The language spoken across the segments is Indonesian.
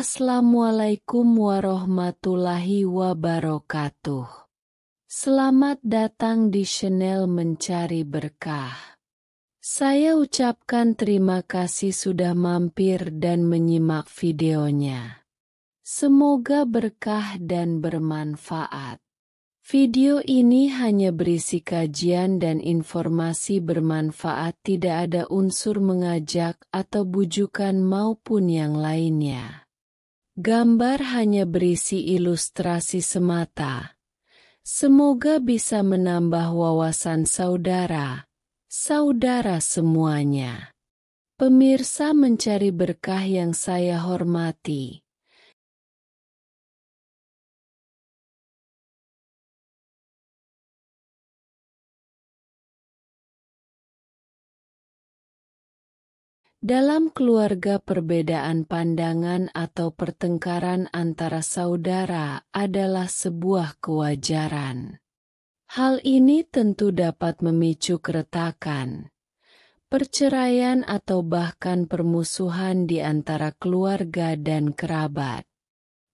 Assalamualaikum warahmatullahi wabarakatuh. Selamat datang di channel Mencari Berkah. Saya ucapkan terima kasih sudah mampir dan menyimak videonya. Semoga berkah dan bermanfaat. Video ini hanya berisi kajian dan informasi bermanfaat, tidak ada unsur mengajak atau bujukan maupun yang lainnya. Gambar hanya berisi ilustrasi semata. Semoga bisa menambah wawasan saudara semuanya. Pemirsa Mencari Berkah yang saya hormati. Dalam keluarga, perbedaan pandangan atau pertengkaran antara saudara adalah sebuah kewajaran. Hal ini tentu dapat memicu keretakan, perceraian atau bahkan permusuhan di antara keluarga dan kerabat.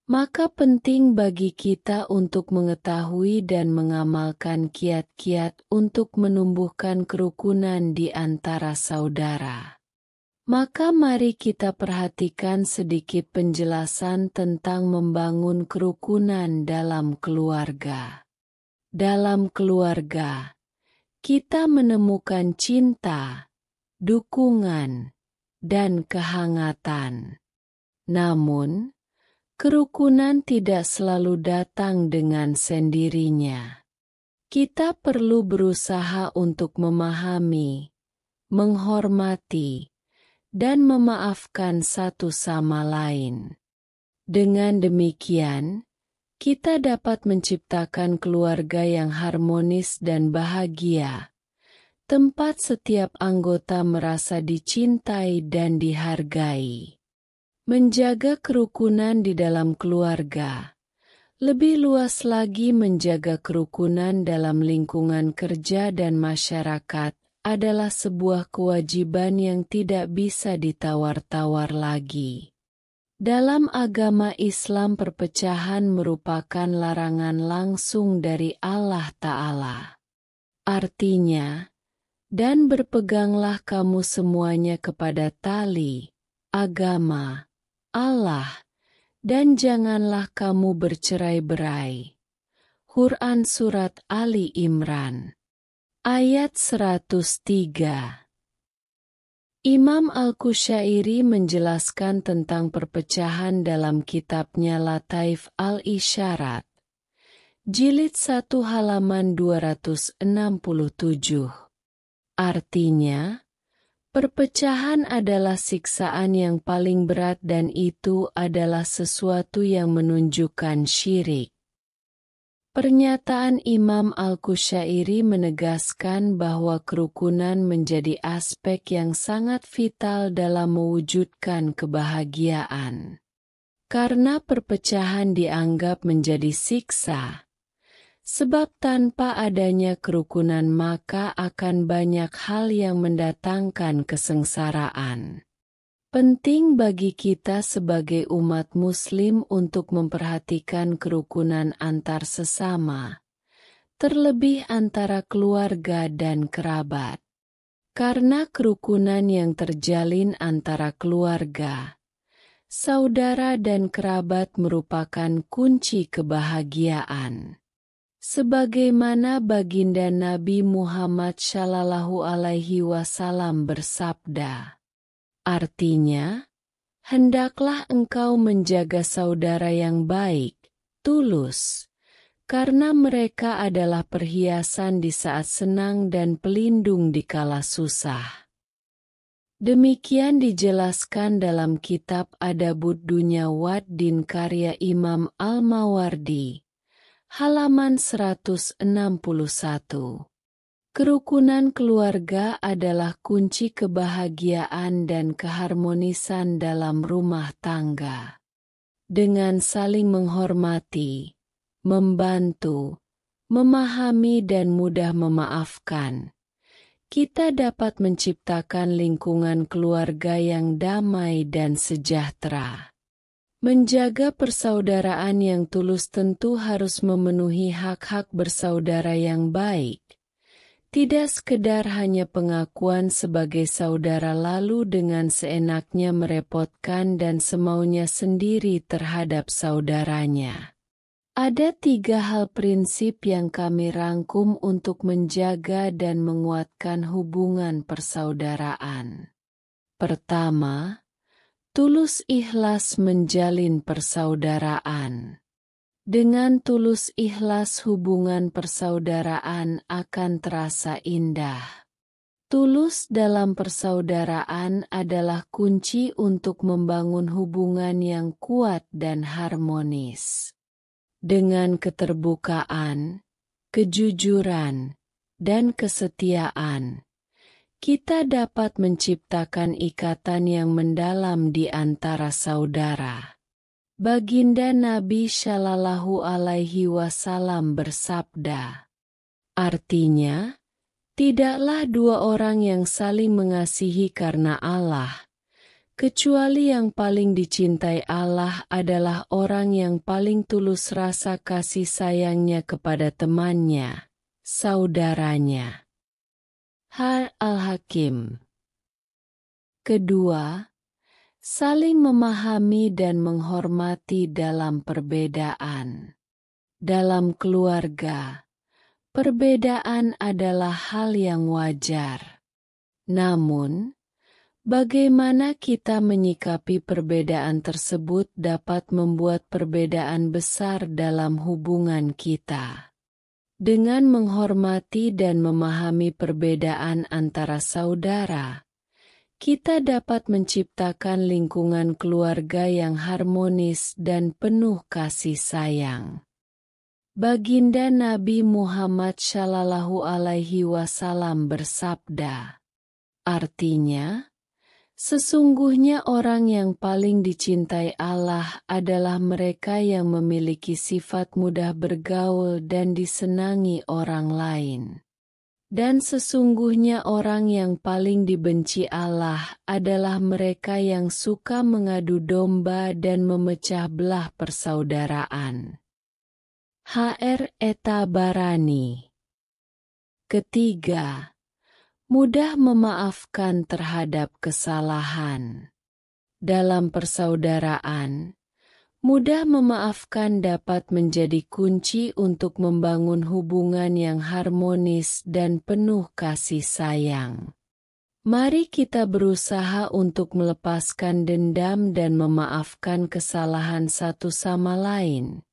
Maka penting bagi kita untuk mengetahui dan mengamalkan kiat-kiat untuk menumbuhkan kerukunan di antara saudara. Maka mari kita perhatikan sedikit penjelasan tentang membangun kerukunan dalam keluarga. Dalam keluarga, kita menemukan cinta, dukungan, dan kehangatan. Namun, kerukunan tidak selalu datang dengan sendirinya. Kita perlu berusaha untuk memahami, menghormati, dan memaafkan satu sama lain. Dengan demikian, kita dapat menciptakan keluarga yang harmonis dan bahagia, tempat setiap anggota merasa dicintai dan dihargai. Menjaga kerukunan di dalam keluarga, lebih luas lagi menjaga kerukunan dalam lingkungan kerja dan masyarakat, adalah sebuah kewajiban yang tidak bisa ditawar-tawar lagi. Dalam agama Islam, perpecahan merupakan larangan langsung dari Allah Ta'ala. Artinya, dan berpeganglah kamu semuanya kepada tali, agama, Allah, dan janganlah kamu bercerai-berai. Quran Surat Ali Imran Ayat 103. Imam Al-Qushairi menjelaskan tentang perpecahan dalam kitabnya Lataif Al-Isyarat, Jilid 1 halaman 267. Artinya, perpecahan adalah siksaan yang paling berat dan itu adalah sesuatu yang menunjukkan syirik. Pernyataan Imam Al-Qushairi menegaskan bahwa kerukunan menjadi aspek yang sangat vital dalam mewujudkan kebahagiaan. Karena perpecahan dianggap menjadi siksa. Sebab tanpa adanya kerukunan maka akan banyak hal yang mendatangkan kesengsaraan. Penting bagi kita sebagai umat muslim untuk memperhatikan kerukunan antar sesama, terlebih antara keluarga dan kerabat. Karena kerukunan yang terjalin antara keluarga, saudara dan kerabat merupakan kunci kebahagiaan. Sebagaimana baginda Nabi Muhammad SAW bersabda, artinya, hendaklah engkau menjaga saudara yang baik, tulus, karena mereka adalah perhiasan di saat senang dan pelindung di kala susah. Demikian dijelaskan dalam kitab Adabud Dunya Wad Din karya Imam Al-Mawardi, halaman 161. Kerukunan keluarga adalah kunci kebahagiaan dan keharmonisan dalam rumah tangga. Dengan saling menghormati, membantu, memahami dan mudah memaafkan, kita dapat menciptakan lingkungan keluarga yang damai dan sejahtera. Menjaga persaudaraan yang tulus tentu harus memenuhi hak-hak bersaudara yang baik. Tidak sekedar hanya pengakuan sebagai saudara lalu dengan seenaknya merepotkan dan semaunya sendiri terhadap saudaranya. Ada 3 hal prinsip yang kami rangkum untuk menjaga dan menguatkan hubungan persaudaraan. Pertama, tulus ikhlas menjalin persaudaraan. Dengan tulus ikhlas hubungan persaudaraan akan terasa indah. Tulus dalam persaudaraan adalah kunci untuk membangun hubungan yang kuat dan harmonis. Dengan keterbukaan, kejujuran, dan kesetiaan, kita dapat menciptakan ikatan yang mendalam di antara saudara. Baginda Nabi Shallallahu Alaihi Wasallam bersabda, artinya, tidaklah 2 orang yang saling mengasihi karena Allah, kecuali yang paling dicintai Allah adalah orang yang paling tulus rasa kasih sayangnya kepada temannya, saudaranya. Al-Hakim. Kedua, saling memahami dan menghormati dalam perbedaan. Dalam keluarga, perbedaan adalah hal yang wajar. Namun, bagaimana kita menyikapi perbedaan tersebut dapat membuat perbedaan besar dalam hubungan kita. Dengan menghormati dan memahami perbedaan antara saudara, kita dapat menciptakan lingkungan keluarga yang harmonis dan penuh kasih sayang. Baginda Nabi Muhammad Shallallahu Alaihi Wasallam bersabda, artinya, sesungguhnya orang yang paling dicintai Allah adalah mereka yang memiliki sifat mudah bergaul dan disenangi orang lain. Dan sesungguhnya orang yang paling dibenci Allah adalah mereka yang suka mengadu domba dan memecah belah persaudaraan. Hr. Tabarani. Ketiga, mudah memaafkan terhadap kesalahan. Dalam persaudaraan, mudah memaafkan dapat menjadi kunci untuk membangun hubungan yang harmonis dan penuh kasih sayang. Mari kita berusaha untuk melepaskan dendam dan memaafkan kesalahan satu sama lain,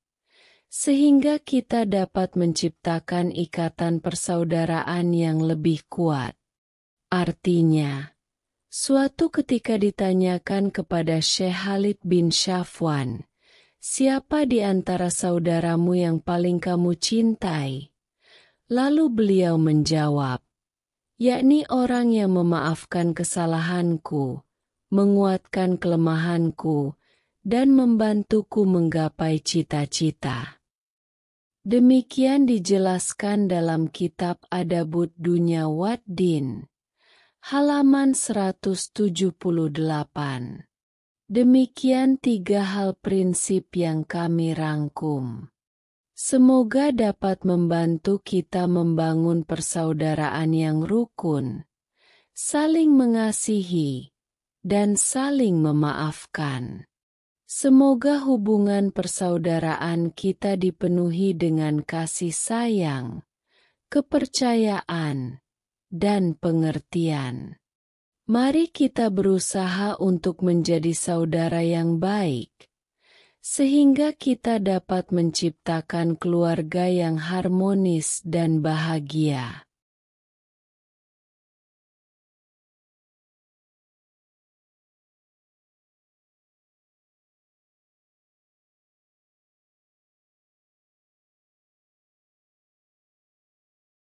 sehingga kita dapat menciptakan ikatan persaudaraan yang lebih kuat. Artinya, suatu ketika ditanyakan kepada Syekh Khalid bin Syafwan, siapa di antara saudaramu yang paling kamu cintai? Lalu beliau menjawab, yakni orang yang memaafkan kesalahanku, menguatkan kelemahanku, dan membantuku menggapai cita-cita. Demikian dijelaskan dalam kitab Adabud Dunya Wad Din, halaman 178. Demikian 3 hal prinsip yang kami rangkum. Semoga dapat membantu kita membangun persaudaraan yang rukun, saling mengasihi, dan saling memaafkan. Semoga hubungan persaudaraan kita dipenuhi dengan kasih sayang, kepercayaan, dan pengertian. Mari kita berusaha untuk menjadi saudara yang baik, sehingga kita dapat menciptakan keluarga yang harmonis dan bahagia.